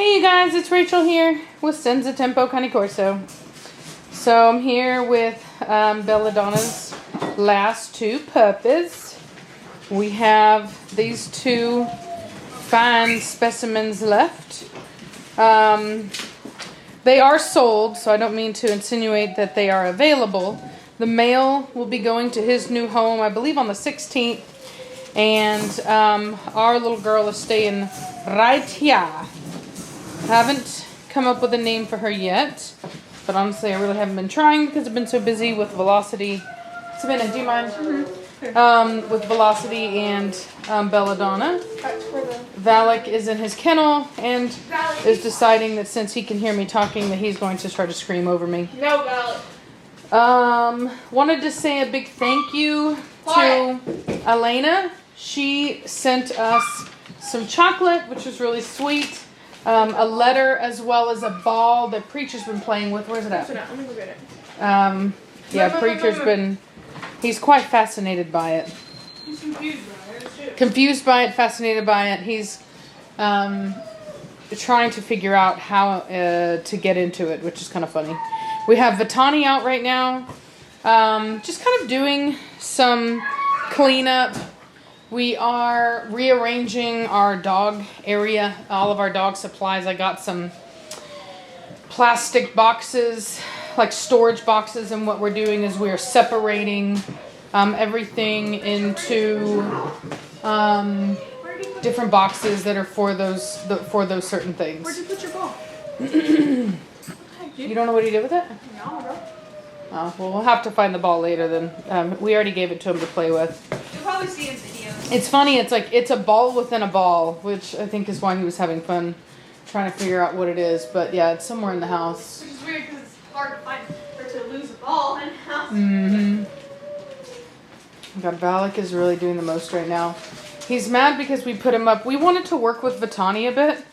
Hey you guys, it's Rachel here with Senza Tempo Cane Corso. So I'm here with Belladonna's last two puppies. We have these two fine specimens left. They are sold, so I don't mean to insinuate that they are available. The male will be going to his new home, I believe on the 16th. And our little girl is staying right here. Haven't come up with a name for her yet, but honestly I really haven't been trying because I've been so busy with Velocity. Savannah, do you mind? Mm-hmm. With Velocity and Belladonna. Valak is in his kennel and is deciding that since he can hear me talking that he's going to try to scream over me. No, Valak. Wanted to say a big thank you to Elena. She sent us some chocolate, which was really sweet. A letter as well as a ball that Preacher's been playing with. Where's it at? Let me look at it. Yeah, Preacher's been, he's quite fascinated by it. He's confused by it too. Confused by it, fascinated by it. He's trying to figure out how to get into it, which is kind of funny. We have Vitani out right now. Just kind of doing some cleanup. We are rearranging our dog area, all of our dog supplies. I got some plastic boxes, like storage boxes, and what we're doing is we're separating everything into different boxes that are for those certain things. Where'd you put your ball? You don't know what he did with it? No, bro. Oh, well, we'll have to find the ball later then. We already gave it to him to play with. You'll probably see in videos. It's funny, it's a ball within a ball, which I think is why he was having fun trying to figure out what it is. But yeah, it's somewhere in the house. Which is weird because it's hard to find or to lose a ball in the house. Mm-hmm. God, Valak is really doing the most right now. He's mad because we put him up. We wanted to work with Vitani a bit.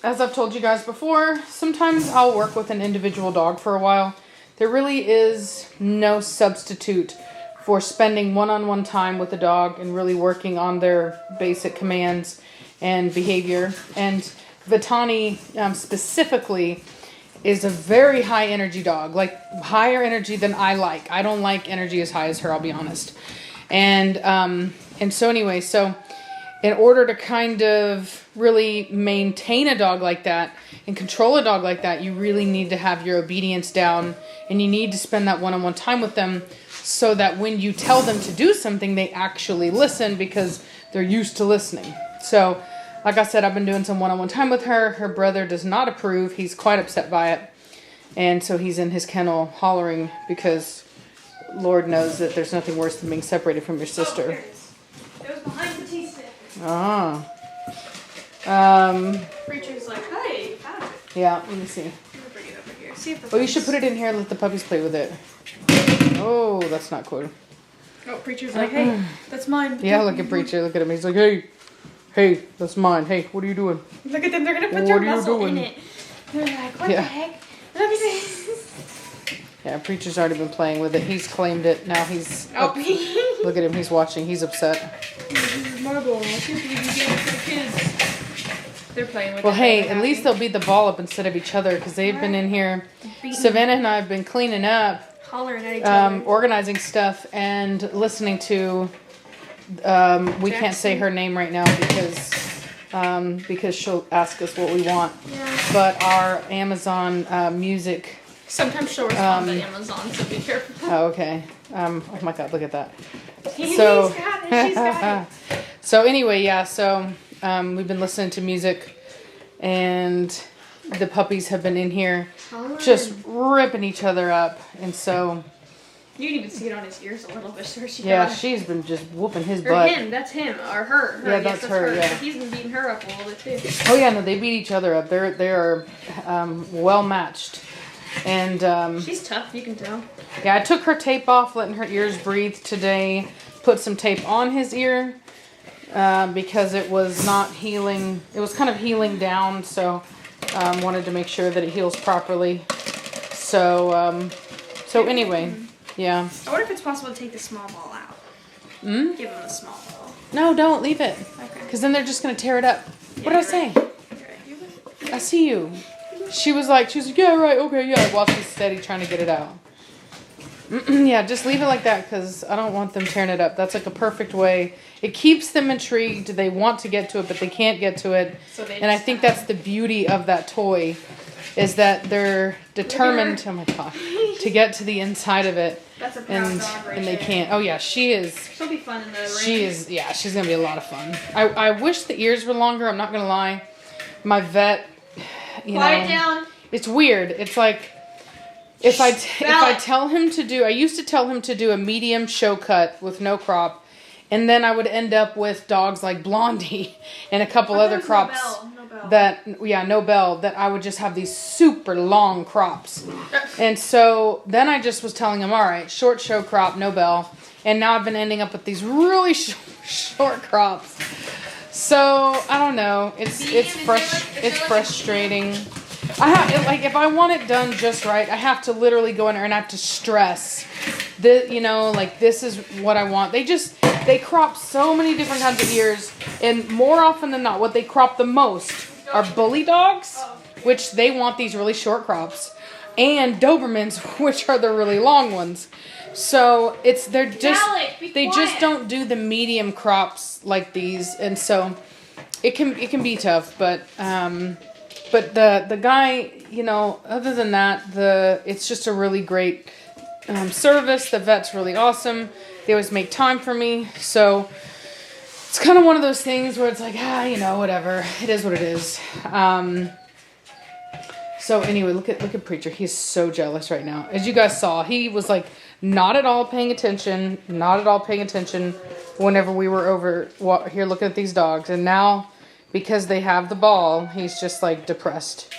As I've told you guys before, sometimes I'll work with an individual dog for a while. There really is no substitute for spending one-on-one time with a dog and really working on their basic commands and behavior. And Vitani specifically is a very high energy dog, like higher energy than I like. I don't like energy as high as her, I'll be honest. And so anyway, so in order to kind of really maintain a dog like that and control a dog like that, you really need to have your obedience down and you need to spend that one-on-one time with them so that when you tell them to do something, they actually listen because they're used to listening. So, like I said, I've been doing some one-on-one time with her. Her brother does not approve. He's quite upset by it. And so he's in his kennel hollering because Lord knows that there's nothing worse than being separated from your sister. Oh, there it is. It was behind the tea stick. Ah. Preacher's like, hey, found it. Yeah, let me see. I'm gonna bring it over here. See if the Oh, you should put it in here and let the puppies play with it. Oh, that's not cool. Oh, Preacher's like, hey, that's mine. Yeah, look at Preacher. Look at him. He's like, hey, that's mine. Hey, what are you doing? Look at them. They're gonna put What their are you muzzle doing? in it. They're like, what the heck? Let me see. Yeah, Preacher's already been playing with it. He's claimed it. Now he's... Oh, look at him. He's watching. He's upset. This is marble. I can't believe you gave it to the kids. They're playing with it. Well, hey, at least they'll beat the ball up instead of each other because they've been in here. Savannah and I have been cleaning up. Hollering at each other. Organizing stuff and listening to... we can't say her name right now because she'll ask us what we want. Yeah. But our Amazon music... Sometimes she'll respond to Amazon, so be careful. Oh, okay. Oh my God, look at that. He's So, got it. She's got it. so anyway, yeah, so we've been listening to music and the puppies have been in here just ripping each other up. And so... You can even see it on his ears a little bit. So yeah, she's been just whooping his or butt. him, that's him. Or her. Yeah, that's her, yeah. He's been beating her up a little bit too. Oh yeah, no, they beat each other up. They are well matched. And she's tough, you can tell. yeah, I took her tape off, letting her ears breathe today. Put some tape on his ear because it was not healing. It was kind of healing down, so wanted to make sure that it heals properly. So anyway, yeah. I wonder if it's possible to take the small ball out. Give him the small ball. No, don't leave it. Okay. Because then they're just gonna tear it up. Yeah, what did I say? Right. I see you. She was like, yeah, right, okay, yeah. While she's steady trying to get it out. Yeah, just leave it like that because I don't want them tearing it up. That's like a perfect way. It keeps them intrigued. They want to get to it, but they can't get to it. And I think that's the beauty of that toy, is that they're determined, oh my God, to get to the inside of it. That's a proud dog right and they there. can't. Oh yeah, she is. She'll be fun in the ring. She is. Yeah, she's gonna be a lot of fun. I wish the ears were longer. I'm not gonna lie. My vet, Quiet down. It's weird. It's like if I tell him to do. I used to tell him to do a medium show cut with no crop, and then I would end up with dogs like Blondie and a couple other crops. No bell, that I would just have these super long crops. And so then I just was telling him, all right, short show crop, no bell. And now I've been ending up with these really short crops. So I don't know. It's frustrating. If I want it done just right, I have to literally go in there and I have to stress that, this is what I want. They crop so many different kinds of ears, and more often than not, what they crop the most are bully dogs, which they want these really short crops, and Dobermans, which are the really long ones. So they just don't do the medium crops like these, and so it can be tough. But the guy, other than that, it's just a really great service. The vet's really awesome. They always make time for me. So it's kind of one of those things where it's like, whatever. It is what it is. So anyway, look at Preacher. He's so jealous right now. As you guys saw, he was like not at all paying attention whenever we were over here looking at these dogs. And now, because they have the ball, he's just like depressed.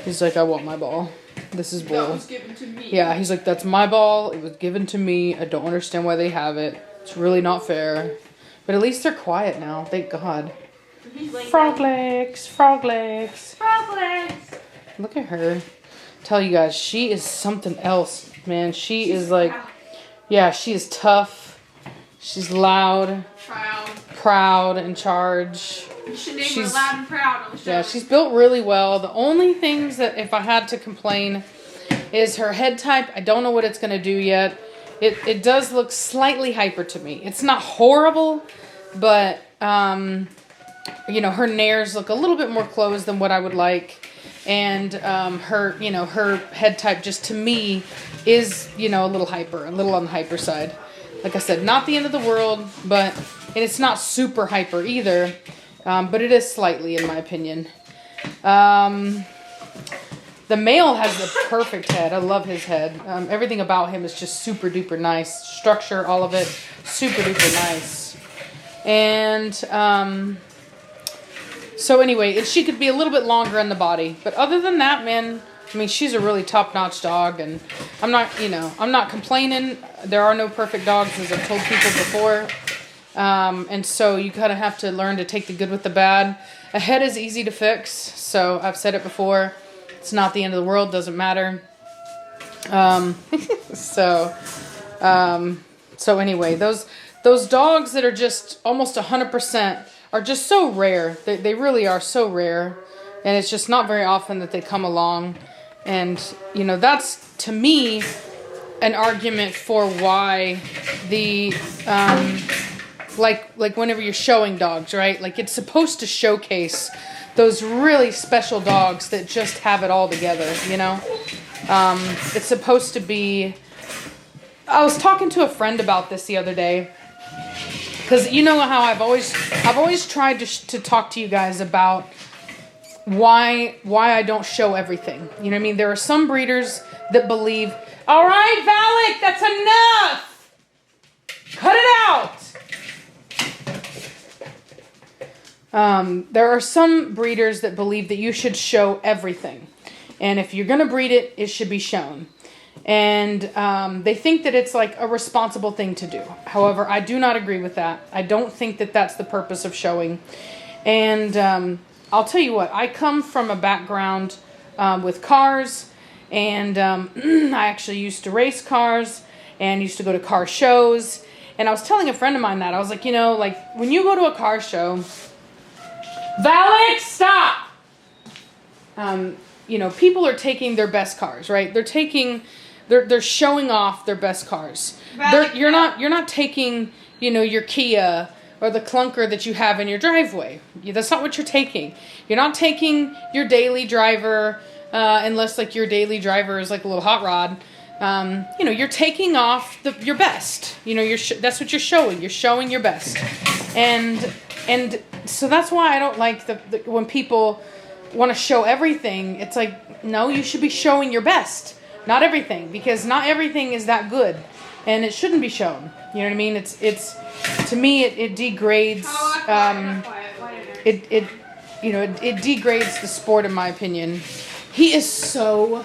He's like, I want my ball. This is bull. That was given to me. Yeah, he's like, that's my ball. It was given to me. I don't understand why they have it. It's really not fair. But at least they're quiet now. Thank God. Frog legs. Look at her. Tell you guys, she is something else, man. She's is like, she is tough. She's loud. Proud, in charge. You should name her Loud and Proud on the show. Yeah, she's built really well. The only things that, if I had to complain, is her head type. I don't know what it's going to do yet. It does look slightly hyper to me. It's not horrible, but, her nares look a little bit more closed than what I would like. And her head type just to me is, a little on the hyper side. Like I said, not the end of the world, and it's not super hyper either. But it is slightly, in my opinion. The male has the perfect head. I love his head. Everything about him is just super duper nice. Structure, all of it, super duper nice. And so anyway, she could be a little bit longer in the body. But other than that, man, she's a really top-notch dog. And I'm not complaining. There are no perfect dogs, as I've told people before. And so you kind of have to learn to take the good with the bad. A head is easy to fix. So I've said it before. It's not the end of the world. Doesn't matter. So anyway, those dogs that are just almost 100% are just so rare. They really are so rare. And it's just not very often that they come along. And, that's, to me, an argument for why the, like whenever you're showing dogs, right? Like, it's supposed to showcase those really special dogs that just have it all together, It's supposed to be... I was talking to a friend about this the other day. Because you know how I've always tried to talk to you guys about why I don't show everything. You know what I mean? There are some breeders that believe, all right, Valak, that's enough. Cut it out. There are some breeders that believe that you should show everything. And if you're going to breed it, it should be shown. And they think that it's like a responsible thing to do. However, I do not agree with that. I don't think that that's the purpose of showing. And I'll tell you what, I come from a background with cars. And I actually used to race cars and used to go to car shows. And I was telling a friend of mine that. I was like, when you go to a car show... Valak, stop! you know, people are taking their best cars, right? They're showing off their best cars. You're not taking, you know, your Kia or the clunker that you have in your driveway. That's not what you're taking. You're not taking your daily driver, unless like your daily driver is like a little hot rod. You know, you're taking off your best. You know, that's what you're showing. You're showing your best, and so that's why I don't like when people want to show everything. It's like, no, you should be showing your best, not everything, because not everything is that good, and it shouldn't be shown. You know what I mean? It's to me it degrades. It degrades the sport, in my opinion. He's so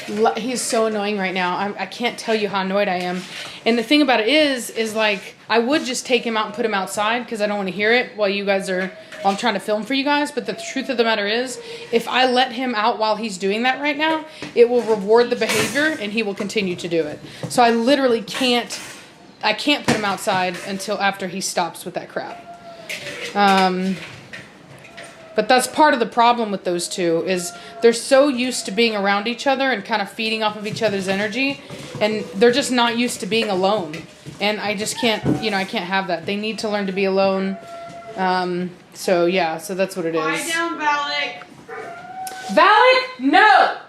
annoying right now. I can't tell you how annoyed I am. And the thing about it is like, I would just take him out and put him outside because I don't want to hear it while I'm trying to film for you guys. But the truth of the matter is, if I let him out while he's doing that right now, it will reward the behavior and he will continue to do it. So I literally can't put him outside until after he stops with that crap. But that's part of the problem with those two, is they're so used to being around each other and kind of feeding off of each other's energy, and they're just not used to being alone. And I just can't, I can't have that. They need to learn to be alone. So yeah, so that's what it is. Lie down, Valak. Valak, no!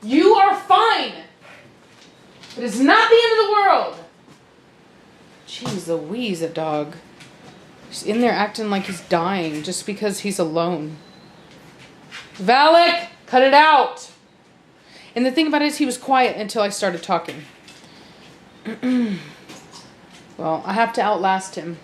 You are fine. It is not the end of the world. Jeez Louise, a dog. He's in there acting like he's dying just because he's alone. Valak, cut it out. And the thing about it is, he was quiet until I started talking. Well, I have to outlast him.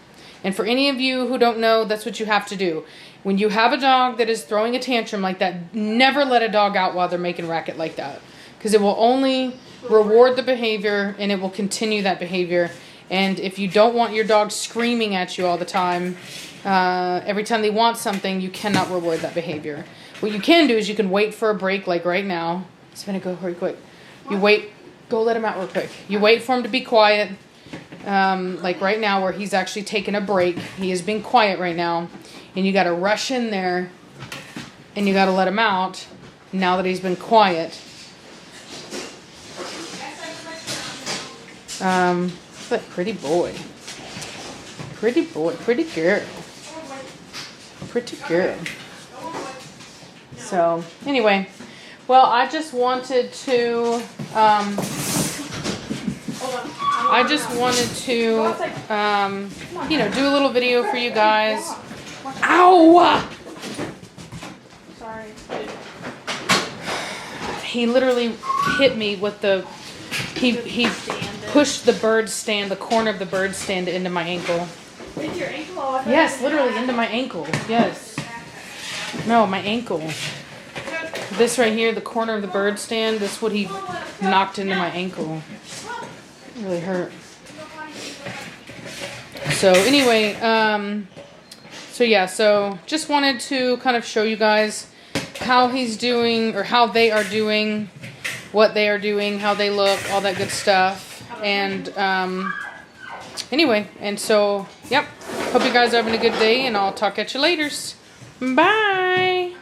And for any of you who don't know, that's what you have to do. When you have a dog that is throwing a tantrum like that, never let a dog out while they're making racket like that. Because it will only reward the behavior, and it will continue that behavior. And if you don't want your dog screaming at you all the time, every time they want something, you cannot reward that behavior. What you can do is you can wait for a break, like right now. It's gonna go very quick. You wait, go let him out real quick. You wait for him to be quiet, like right now where he's actually taking a break. He is being quiet right now. And you gotta rush in there and you gotta let him out now that he's been quiet. But pretty boy, pretty girl, pretty girl. So anyway, well, I just wanted to, do a little video for you guys. Ow! Sorry. He literally hit me with he pushed the bird stand, the corner of the bird stand, into my ankle. Did your ankle off? Yes, literally into my ankle. Yes. No, my ankle. This right here, the corner of the bird stand, this is what he knocked into my ankle. It really hurt. So anyway, so just wanted to kind of show you guys how he's doing, or how they are doing, what they are doing, how they look, all that good stuff. And anyway, and so, yep, hope you guys are having a good day, and I'll talk at you later. Bye.